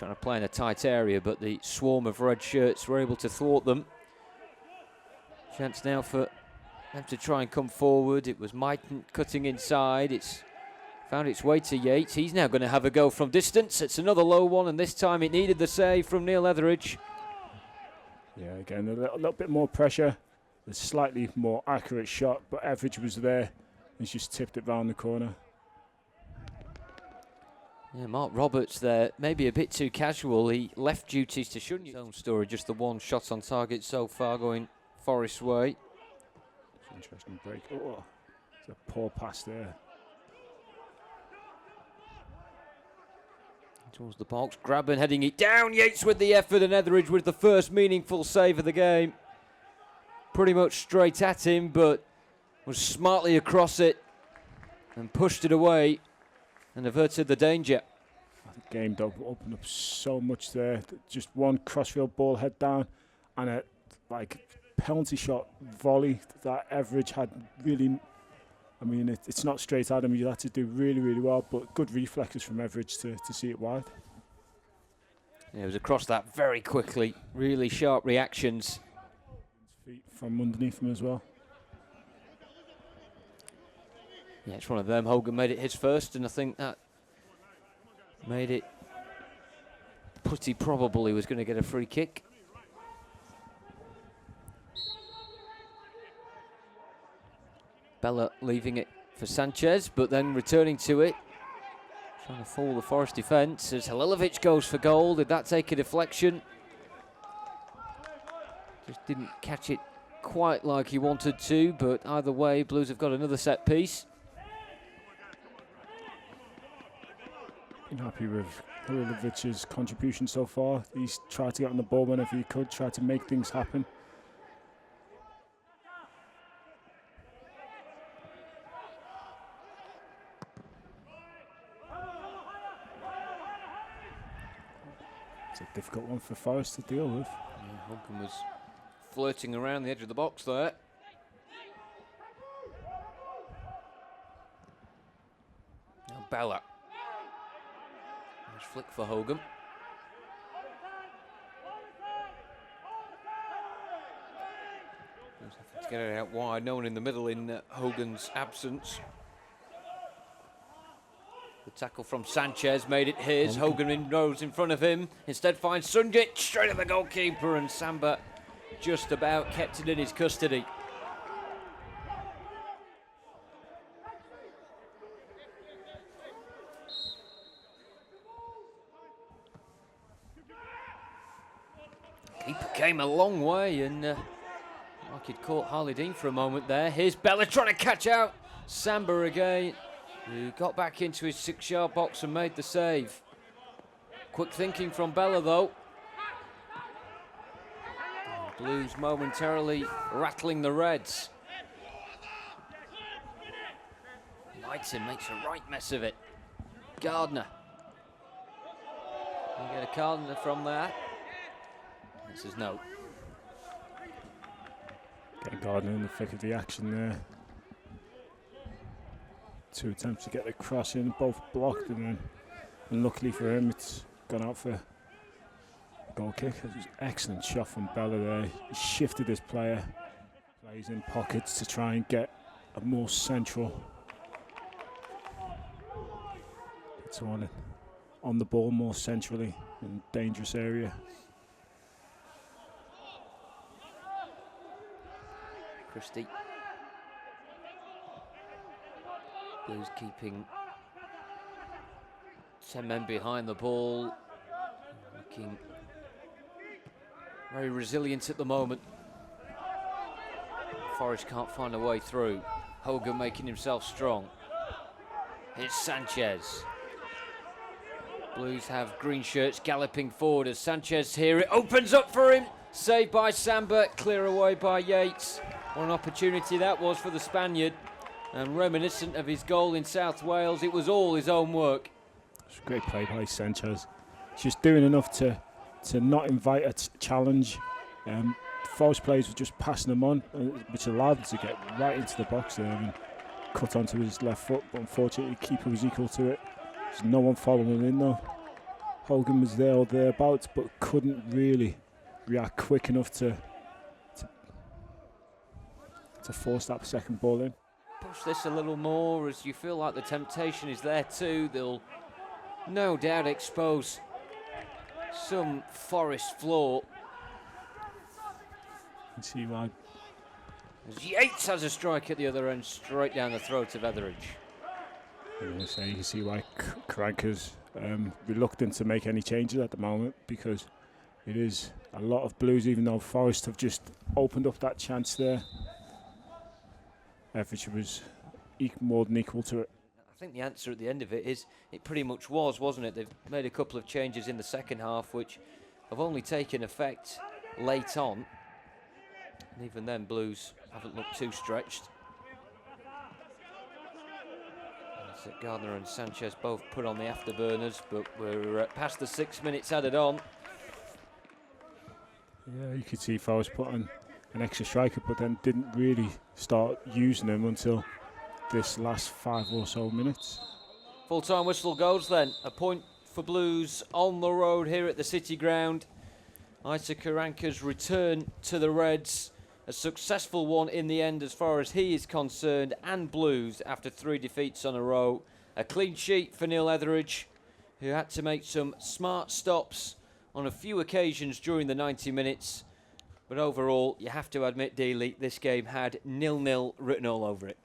trying to play in a tight area, but the swarm of red shirts were able to thwart them. Chance now for them to try and come forward. It was Mighton cutting inside. It's found its way to Yates. He's now going to have a go from distance. It's another low one, and this time it needed the save from Neil Etheridge. Yeah, again, a little bit more pressure. A slightly more accurate shot, but Etheridge was there. He's just tipped it round the corner. Yeah, Mark Roberts there, maybe a bit too casual. He left duties to Shunya. His own story, just the one shot on target so far going Forest's way. Interesting break. Oh, it's a poor pass there. Towards the box, Grabban heading it down. Yates with the effort, and Etheridge with the first meaningful save of the game. Pretty much straight at him, but was smartly across it and pushed it away and averted the danger. The game opened up so much there. Just one crossfield ball head down and a penalty shot volley that Etheridge had really. I mean, it's not straight at him. You had to do really, really well, but good reflexes from Etheridge to see it wide. Yeah, it was across that very quickly. Really sharp reactions. Feet from underneath him as well. Yeah, it's one of them. Hogan made it his first, and I think that made it pretty probable he was going to get a free kick. Bella leaving it for Sanchez, but then returning to it. Trying to fool the Forest defence as Halilovic goes for goal. Did that take a deflection? Just didn't catch it quite like he wanted to, but either way, Blues have got another set piece. Been happy with Halilovic's contribution so far. He's tried to get on the ball whenever he could, tried to make things happen. It's a difficult one for Forest to deal with. Yeah, Hogan was flirting around the edge of the box there. Now Bella. Nice flick for Hogan. Just have to get it out wide. No one in the middle in Hogan's absence. The tackle from Sanchez made it his. Hogan rose in front of him. Instead finds Sunjic straight at the goalkeeper, and Samba just about kept it in his custody. Keeper came a long way, and like he'd caught Harley Dean for a moment there. Here's Bella trying to catch out Samba again, who got back into his 6-yard box and made the save. Quick thinking from Bella, though. Blues momentarily rattling the Reds. Mighton makes a right mess of it. Gardner. You get a Gardner from there. This is no. Getting Gardner in the thick of the action there. 2 attempts to get the cross in, both blocked, and luckily for him, it's gone out for a goal kick. It was an excellent shot from Bella there. He shifted his player, plays in pockets to try and get a more central. It's on the ball more centrally in a dangerous area. Christie. Blues keeping 10 men behind the ball, looking very resilient at the moment. Forest can't find a way through. Hogan making himself strong. Here's Sanchez. Blues have green shirts galloping forward as Sanchez here. It opens up for him. Saved by Samba, clear away by Yates. What an opportunity that was for the Spaniard. And reminiscent of his goal in South Wales, it was all his own work. It's a great play by Sanchez. He's just doing enough to not invite a challenge. Forest players were just passing him on, which allowed him to get right into the box there and cut onto his left foot. But unfortunately, the keeper was equal to it. There's no one following him in though. Hogan was there or thereabouts, but couldn't really react quick enough to force that second ball in. Push this a little more as you feel like the temptation is there too. They'll no doubt expose some Forest flaw. You can see why. As Yates has a strike at the other end, straight down the throat of Etheridge. You can see why Karanka's reluctant to make any changes at the moment, because it is a lot of Blues, even though Forest have just opened up that chance there. Etheridge was more than equal to it. I think the answer at the end of it is it pretty much was, wasn't it? They've made a couple of changes in the second half which have only taken effect late on. And even then, Blues haven't looked too stretched. Gardner and Sanchez both put on the afterburners, but we're past the 6 minutes added on. Yeah, you could see Forest put on an extra striker, but then didn't really start using them until this last 5 or so minutes. Full-time whistle goes then. A point for Blues on the road here at the City Ground. Isa Karanka's return to the Reds. A successful one in the end as far as he is concerned, and Blues after 3 defeats on a row. A clean sheet for Neil Etheridge, who had to make some smart stops on a few occasions during the 90 minutes. But overall, you have to admit, Dealey, this game had 0-0 written all over it.